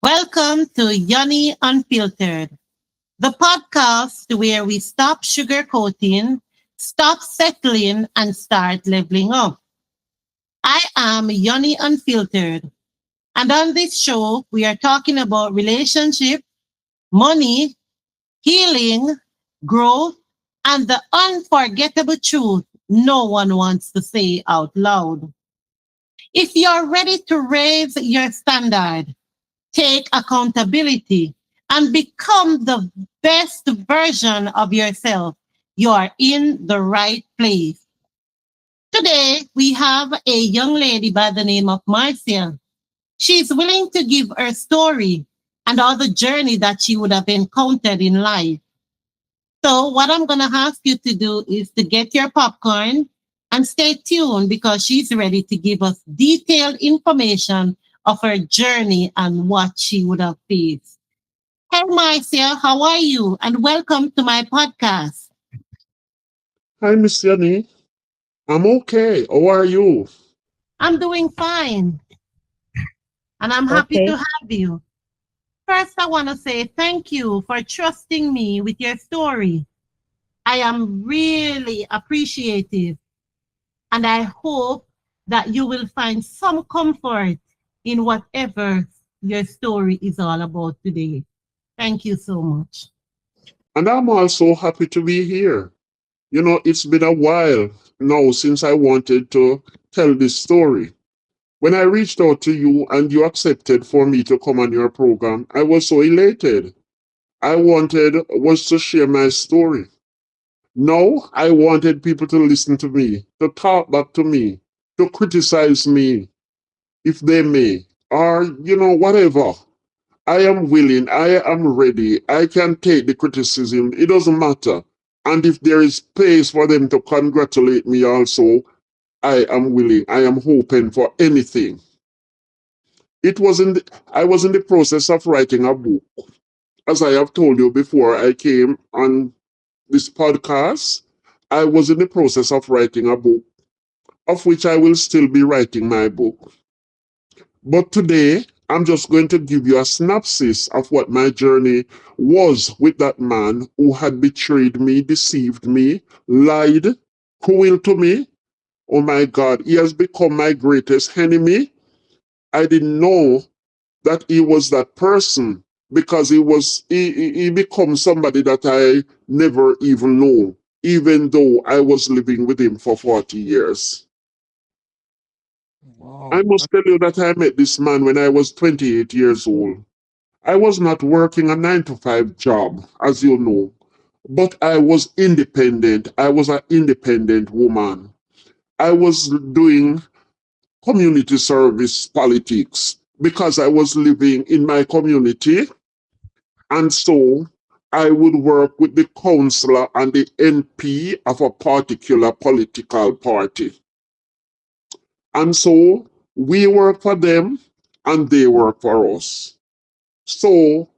Welcome to Yonnie Unfiltered, the podcast where we stop sugarcoating, stop settling, and start leveling up. I am Yonnie Unfiltered, and on this show, we are talking about relationship, money, healing, growth, and the unforgettable truth no one wants to say out loud. If you're ready to raise your standard, take accountability, and become the best version of yourself, you are in the right place. Today, we have a young lady by the name of Marcia. She's willing to give her story and all the journey that she would have encountered in life. So, what I'm going to ask you to do is to get your popcorn and stay tuned because she's ready to give us detailed information of her journey and what she would have faced. Hey, Marcia, how are you? And welcome to my podcast. Hi, Miss Yonnie. I'm okay. How are you? I'm doing fine and I'm happy to Okay. have you. First, I want to say thank you for trusting me with your story. I am really appreciative and I hope that you will find some comfort in whatever your story is all about today. Thank you so much. And I'm also happy to be here. It's been a while now since I wanted to tell this story. When I reached out to you and you accepted for me to come on your program, I was so elated. I wanted was to share my story. Now I wanted people to listen to me, to talk back to me, to criticize me if they may, or whatever. I am willing, I am ready, I can take the criticism, it doesn't matter. And if there is space for them to congratulate me also, I am willing, I am hoping for anything. I was in the process of writing a book. As I have told you before I came on this podcast, I was in the process of writing a book, of which I will still be writing my book. But today, I'm just going to give you a synopsis of what my journey was with that man who had betrayed me, deceived me, lied, cruel to me. Oh my God, he has become my greatest enemy. I didn't know that he was that person because he become somebody that I never even know, even though I was living with him for 40 years. I Wow. must tell you that I met this man when I was 28 years old. I was not working a 9 to 5 job, as you know, but I was independent. I was an independent woman. I was doing community service politics because I was living in my community. And so I would work with the councillor and the MP of a particular political party. And so we work for them and they work for us. So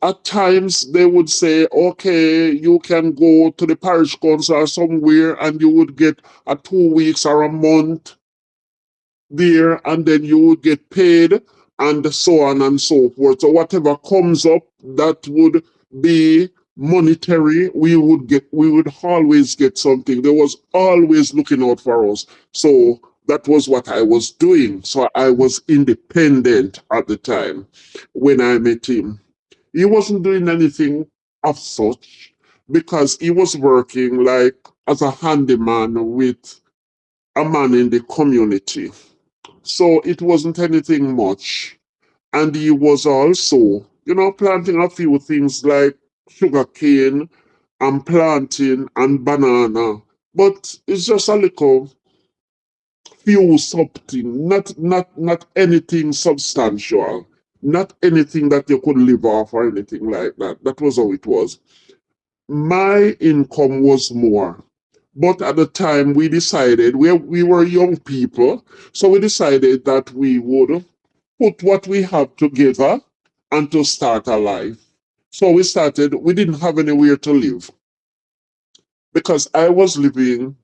at times they would say, okay, you can go to the parish council or somewhere and you would get a 2 weeks or a month there and then you would get paid and so on and so forth. So whatever comes up that would be monetary, we would always get something. There was always looking out for us. So that was what I was doing. So I was independent at the time when I met him. He wasn't doing anything of such because he was working like as a handyman with a man in the community. So it wasn't anything much. And he was also, planting a few things like sugarcane and planting and banana. But it's just a little few something, not anything substantial, not anything that you could live off or anything like that. That was how it was. My income was more. But at the time, we decided, we were young people, so we decided that we would put what we have together and to start a life. So we didn't have anywhere to live because I was living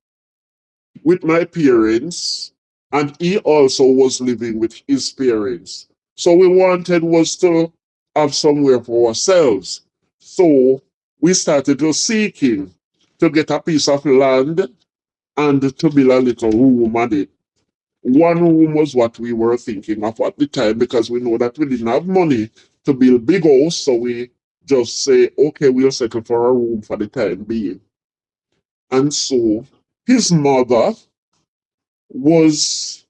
with my parents and he also was living with his parents. So we wanted was to have somewhere for ourselves. So we started to seeking to get a piece of land and to build a little room on it. One room was what we were thinking of at the time because we know that we didn't have money to build big house. So we just say, okay, we'll settle for a room for the time being. And so his mother was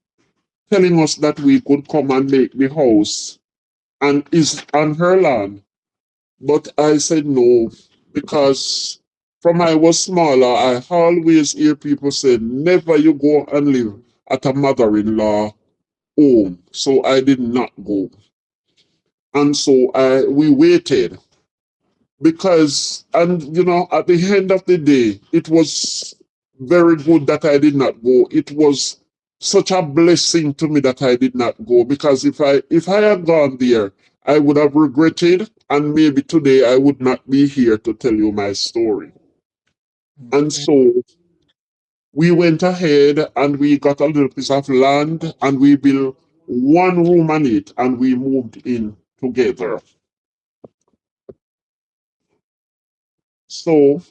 telling us that we could come and make the house and is on her land. But I said no, because from I was smaller, I always hear people say, never you go and live at a mother-in-law home. So I did not go. And so we waited because, and at the end of the day, it was very good that I did not go. It was such a blessing to me that I did not go, because if I had gone there, I would have regretted, and maybe today I would not be here to tell you my story. And Okay. so we went ahead and we got a little piece of land and we built one room on it and we moved in together. So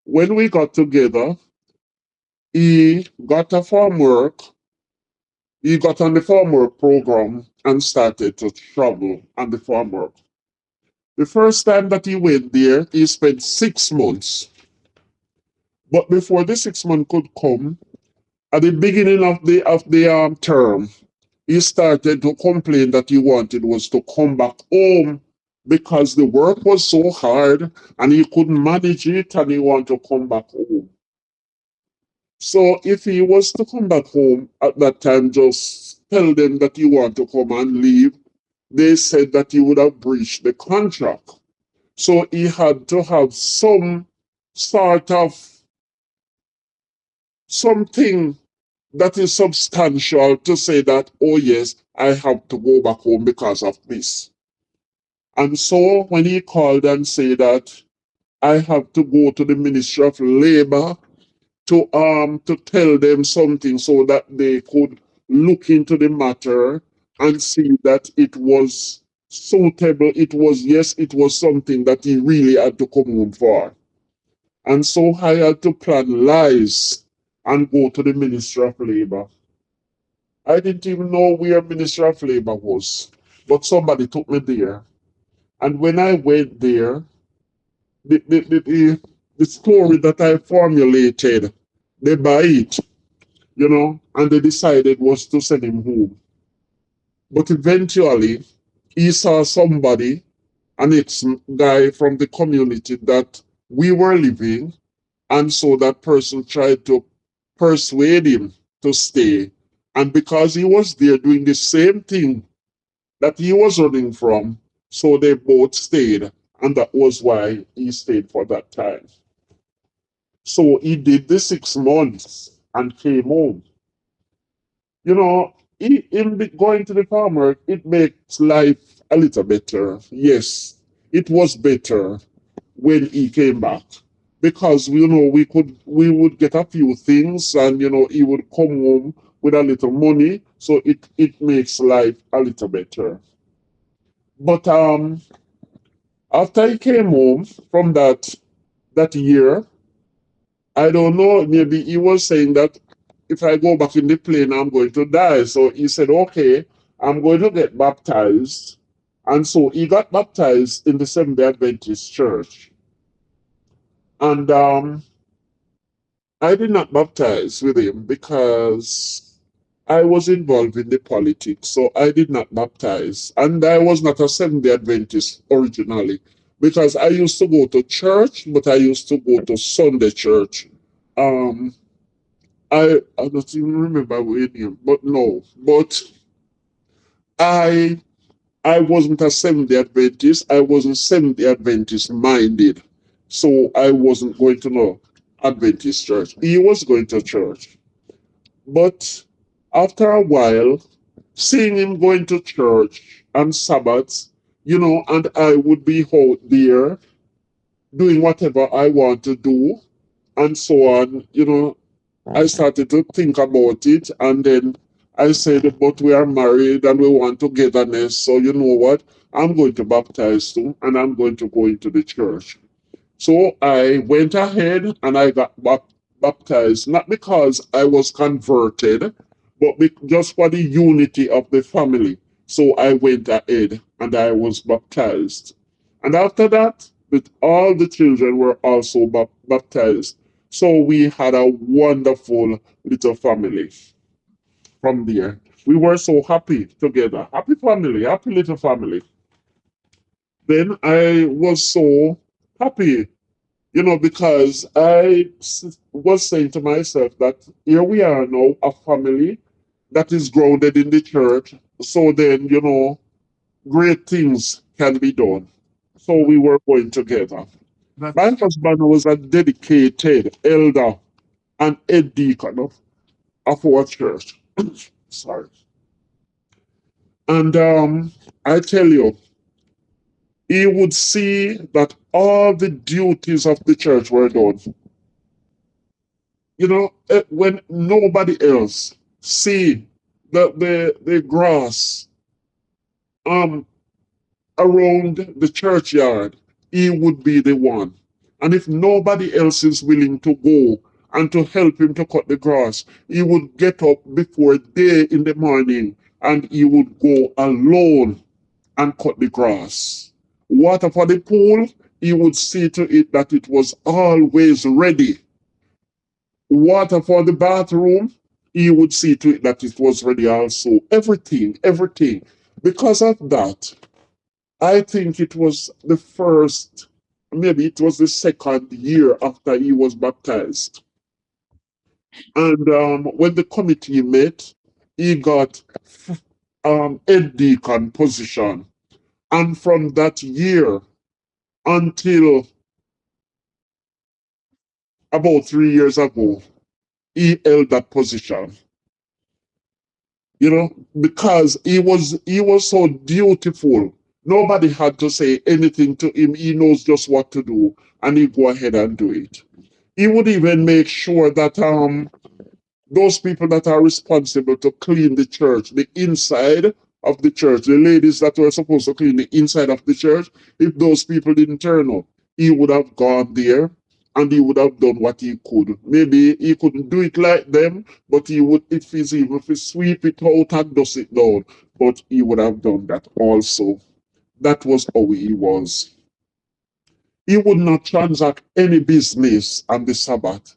when we got together, he got a farm work. He got on the farm work program and started to travel on the farm work. The first time that he went there, he spent 6 months. But before the 6 months could come, at the beginning of the term, he started to complain that he wanted was to come back home because the work was so hard and he couldn't manage it and he wanted to come back home. So if he was to come back home at that time, just tell them that you want to come and leave, they said that he would have breached the contract. So he had to have some sort of something that is substantial to say that, oh yes, I have to go back home because of this. And so when he called and said that I have to go to the Ministry of Labor to tell them something so that they could look into the matter and see that it was suitable. It was, yes, it was something that he really had to come home for. And so I had to plan lies and go to the Ministry of Labor. I didn't even know where Ministry of Labor was, but somebody took me there. And when I went there, the story that I formulated, they buy it, and they decided was to send him home. But eventually, he saw somebody, an ex guy from the community that we were living, and so that person tried to persuade him to stay. And because he was there doing the same thing that he was running from, so they both stayed, and that was why he stayed for that time. So he did the 6 months and came home. In going to the farmer, it makes life a little better. Yes, it was better when he came back because we would get a few things, and he would come home with a little money, so it makes life a little better. But after he came home from that year, I don't know, maybe he was saying that if I go back in the plane, I'm going to die. So he said, okay, I'm going to get baptized. And so he got baptized in the Seventh day Adventist church. And I did not baptize with him because I was involved in the politics. So I did not baptize. And I was not a Seventh day Adventist originally because I used to go to church, but I used to go to Sunday church. Um, I don't even remember what name, but no. But I I wasn't a Seventh Day Adventist. I wasn't Seventh Day Adventist minded, so I wasn't going to no Adventist church. He was going to church, but after a while, seeing him going to church on Sabbaths, and I would be out there doing whatever I want to do, and so on. I started to think about it, and then I said, but we are married and we want togetherness. So you know what? I'm going to baptize too, and I'm going to go into the church. So I went ahead and I got baptized, not because I was converted, but just for the unity of the family. So I went ahead and I was baptized. And after that, all the children were also baptized. So we had a wonderful little family from there. We were so happy together. Happy family, happy little family. Then I was so happy, because was saying to myself that here we are now, a family that is grounded in the church. So then, great things can be done. So we were going together. My husband was a dedicated elder and head deacon of our church. Sorry. And I tell you, he would see that all the duties of the church were done. When nobody else see the grass um around the churchyard, he would be the one. And if nobody else is willing to go and to help him to cut the grass, he would get up before day in the morning and he would go alone and cut the grass. Water for the pool, he would see to it that it was always ready. Water for the bathroom, he would see to it that it was ready also. Everything, everything. Because of that, I think it was the first, maybe it was the second year after he was baptized. And when the committee met, he got head deacon position. And from that year until about 3 years ago, he held that position. Because he was so dutiful. Nobody had to say anything to him. He knows just what to do, and he go ahead and do it. He would even make sure that those people that are responsible to clean the church, the inside of the church, the ladies that were supposed to clean the inside of the church, if those people didn't turn up, he would have gone there and he would have done what he could. Maybe he couldn't do it like them, but he would, if he sweep it out and dust it down, but he would have done that also. That was how he was. He would not transact any business on the Sabbath.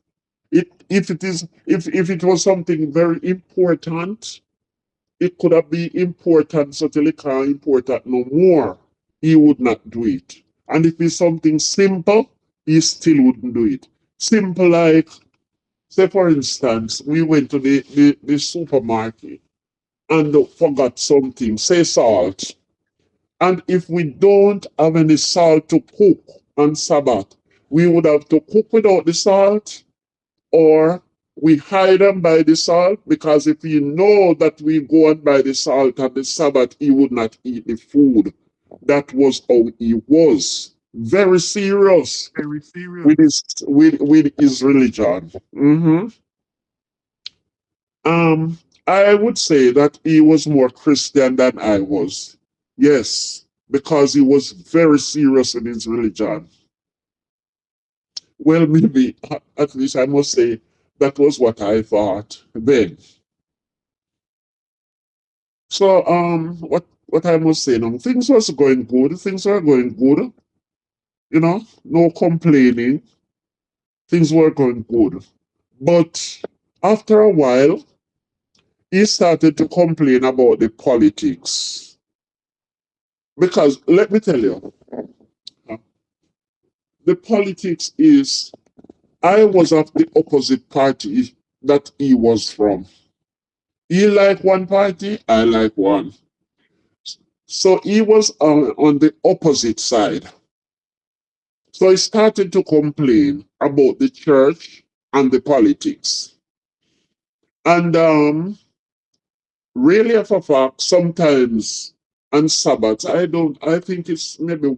If it was something very important, it could have been important so till it can't important no more. He would not do it. And if it's something simple, he still wouldn't do it. Simple like, say for instance, we went to the supermarket and forgot something, say salt. And if we don't have any salt to cook on Sabbath, we would have to cook without the salt, or we hide and buy the salt, because if he know that we go and buy the salt on the Sabbath, he would not eat the food. That was how he was. Very serious with his religion. Um, I would say that he was more Christian than I was. Yes, because he was very serious in his religion. Well, maybe at least I must say that was what I thought then. So what I must say now, things was going good, things were going good, no complaining, things were going good. But after a while, he started to complain about the politics. Because let me tell you, the politics is I was of the opposite party that he was from. He like one party, I like one. So he was on the opposite side. So he started to complain about the church and the politics. And really, of a fact, sometimes on Sabbath, I think it's maybe,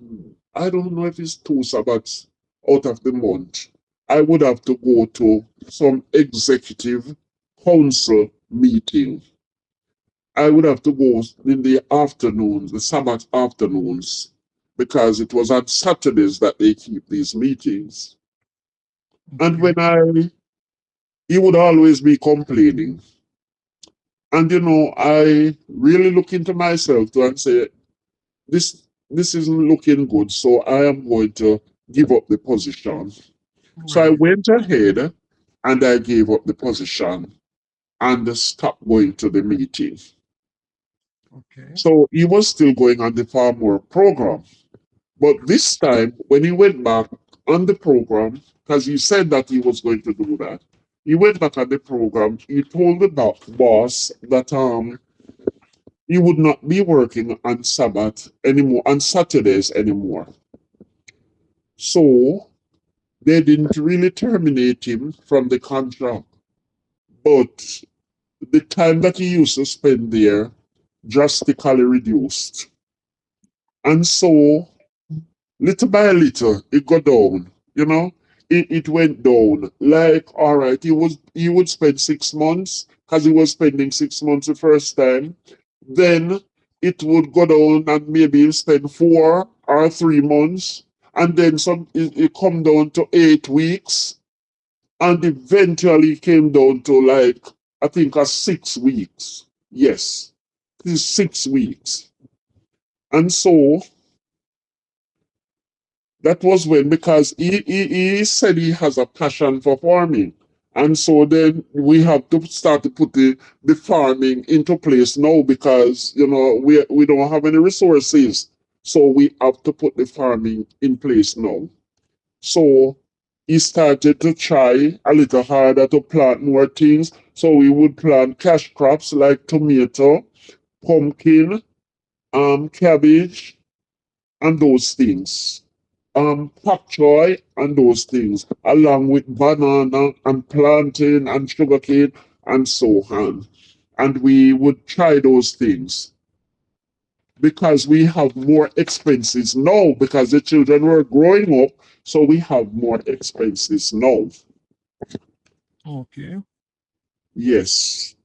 I don't know if it's 2 Sabbaths out of the month. I would have to go to some executive council meeting. I would have to go in the afternoons, the Sabbath afternoons, because it was on Saturdays that they keep these meetings. And Okay. he would always be complaining. And I really look into myself to and say, this isn't looking good, so I am going to give up the position. So I Right. went ahead and I gave up the position and stopped going to the meeting. Okay. So he was still going on the farm work program. But this time, when he went back on the program, because he said that he was going to do that, he went back on the program. He told the boss that he would not be working on Sabbath anymore, on Saturdays anymore. So they didn't really terminate him from the contract, but the time that he used to spend there drastically reduced. And so little by little, it got down. It went down. Like, all right, he would spend 6 months because he was spending 6 months the first time. Then it would go down and maybe he'll spend 4 or 3 months, and then it come down to 8 weeks, and eventually came down to like I think 6 weeks. Yes, this is 6 weeks, and so that was when, because he said he has a passion for farming. And so then we have to start to put the farming into place now, because we don't have any resources. So we have to put the farming in place now. So he started to try a little harder to plant more things. So we would plant cash crops like tomato, pumpkin, cabbage, and those things. Pak choy and those things, along with banana and plantain and sugarcane and so on. And we would try those things because we have more expenses now, because the children were growing up, so we have more expenses now. Okay. Yes.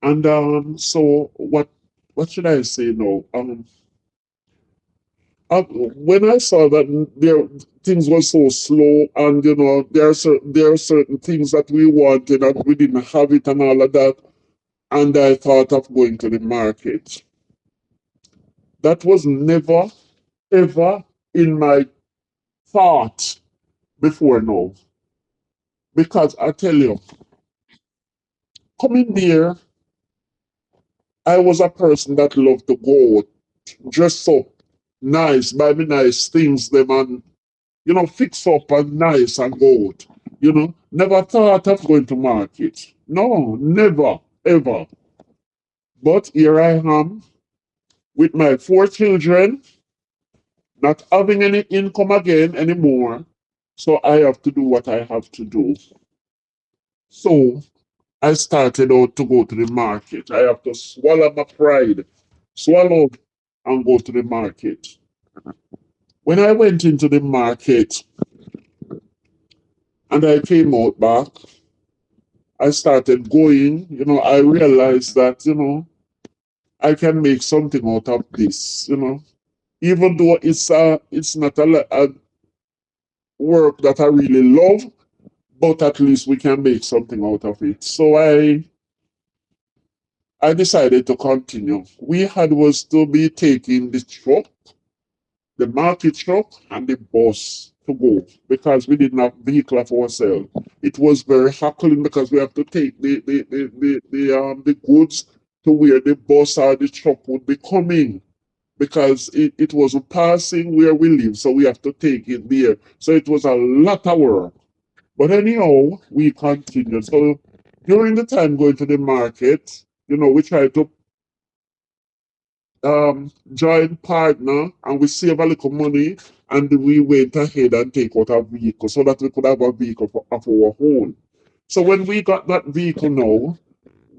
And so what should I say now? When I saw that things were so slow, and there are certain things that we wanted and we didn't have it and all of that, and I thought of going to the market. That was never ever in my thought before now, because I tell you, coming there, I was a person that loved to go out, dress up nice, buy me nice things, them, and fix up and nice and go out. Never thought of going to market. No, never, ever. But here I am with my 4 children, not having any income again anymore. So I have to do what I have to do. So I started out to go to the market. I have to swallow my pride, swallow and go to the market. When I went into the market and I came out back, I started going, I realized that, I can make something out of this, even though it's not a work that I really love, but at least we can make something out of it. So I decided to continue. We had was to be taking the truck, the market truck, and the bus to go, because we didn't have vehicle of ourselves. It was very hackling because we have to take the goods to where the bus or the truck would be coming, because it wasn't passing where we live, so we have to take it there. So it was a lot of work. But anyhow, we continued. So during the time going to the market, we tried to join partner, and we save a little money, and we went ahead and take out a vehicle so that we could have a vehicle of our own. So when we got that vehicle now,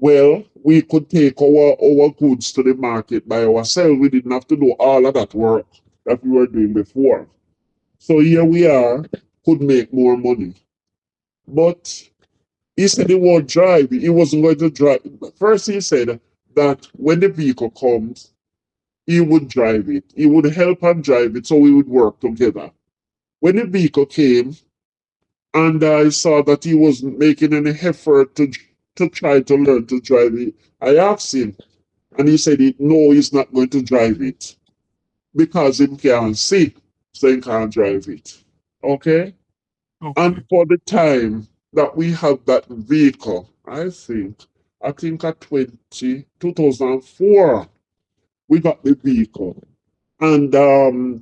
well, we could take our goods to the market by ourselves. We didn't have to do all of that work that we were doing before. So here we are, could make more money. But he said he would drive. He wasn't going to drive. First he said, that when the vehicle comes, he would drive it. He would help and drive it, so we would work together. When the vehicle came, and I saw that he wasn't making any effort to try to learn to drive it, I asked him, and he said, no, he's not going to drive it because he can't see, so he can't drive it. Okay? And Okay. for the time that we have that vehicle, I think at 2004, we got the vehicle. And the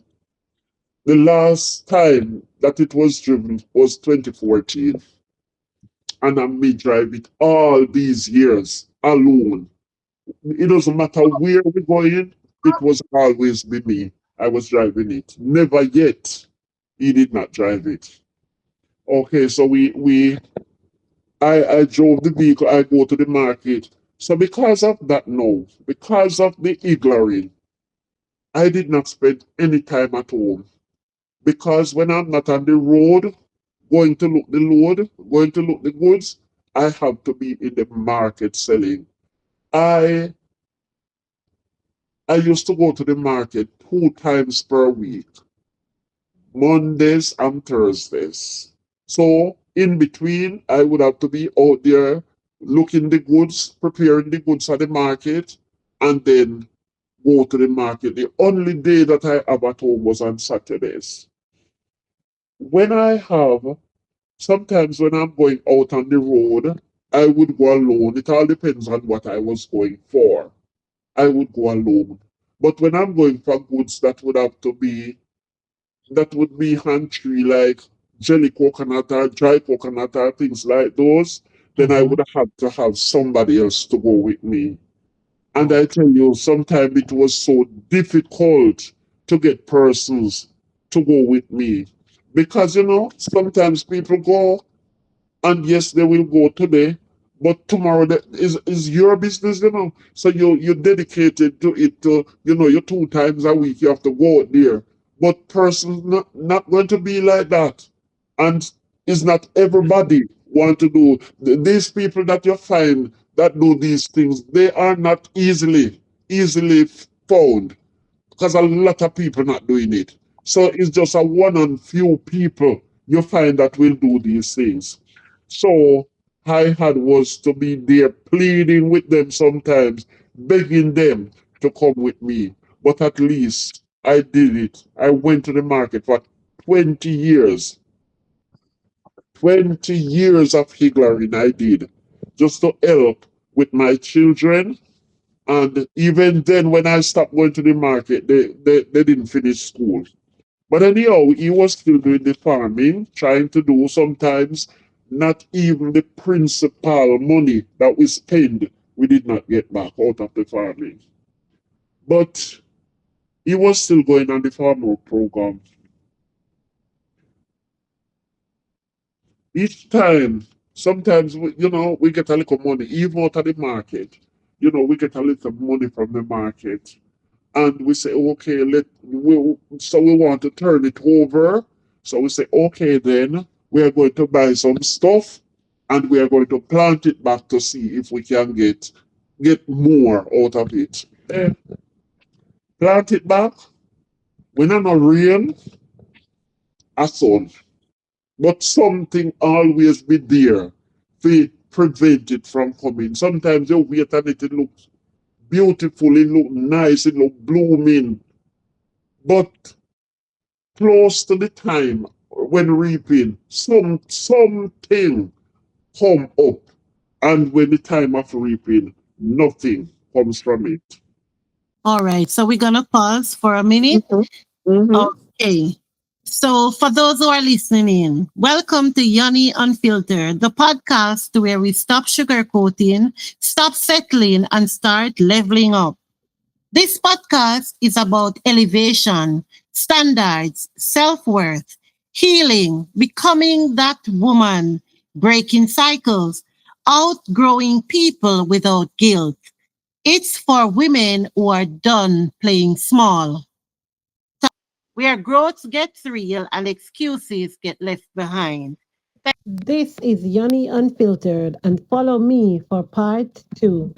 last time that it was driven was 2014. And I may drive it all these years alone. It doesn't matter where we're going, it was always be me. I was driving it. Never yet he did not drive it. Okay, so I drove the vehicle, I go to the market. So because of that no, because of the ignoring, I did not spend any time at home. Because when I'm not on the road, going to look the load, going to look the goods, I have to be in the market selling. I I used to go to the market 2 times per week, Mondays and Thursdays. So in between, I would have to be out there looking the goods, preparing the goods at the market, and then go to the market. The only day that I have at home was on Saturdays. When I have, sometimes when I'm going out on the road, I would go alone. It all depends on what I was going for. I would go alone. But when I'm going for goods that would be hand tree like jelly coconut or dry coconut or things like those, then I Mm-hmm. would have to have somebody else to go with me. And Oh, I tell you, sometimes it was so difficult to get persons to go with me. Because, sometimes people go, and yes, they will go today, but tomorrow is your business. So you're dedicated to it. You 2 times a week you have to go out there. But persons not going to be like that, and it's not everybody want to do. These people that you find that do these things, they are not easily found because a lot of people not doing it. So it's just a one and few people you find that will do these things. So I had was to be there pleading with them sometimes, begging them to come with me. But at least I did it. I went to the market for 20 years. 20 years of higgling I did just to help with my children, and even then, when I stopped going to the market, they didn't finish school. But anyhow, he was still doing the farming, trying to do sometimes not even the principal money that we spend, we did not get back out of the farming. But he was still going on the farmer program. Each time, sometimes, we get a little money, even out of the market. We get a little money from the market, and we say, okay, so we want to turn it over. So we say, okay, then we are going to buy some stuff, and we are going to plant it back to see if we can get more out of it. Plant it back. When I not rain, a sun, but something always be there to prevent it from coming. Sometimes you wait and it looks beautiful, it look nice, it look blooming, but close to the time when reaping, something come up, and when the time of reaping, nothing comes from it. All right. So we're going to pause for a minute. Mhm. Mhm. Okay. So, for those who are listening in, welcome to Yonnie Unfiltered, the podcast where we stop sugarcoating, stop settling, and start leveling up. This podcast is about elevation, standards, self worth, healing, becoming that woman, breaking cycles, outgrowing people without guilt. It's for women who are done playing small, where growth gets real and excuses get left behind. This is Yonnie Unfiltered, and follow me for part 2.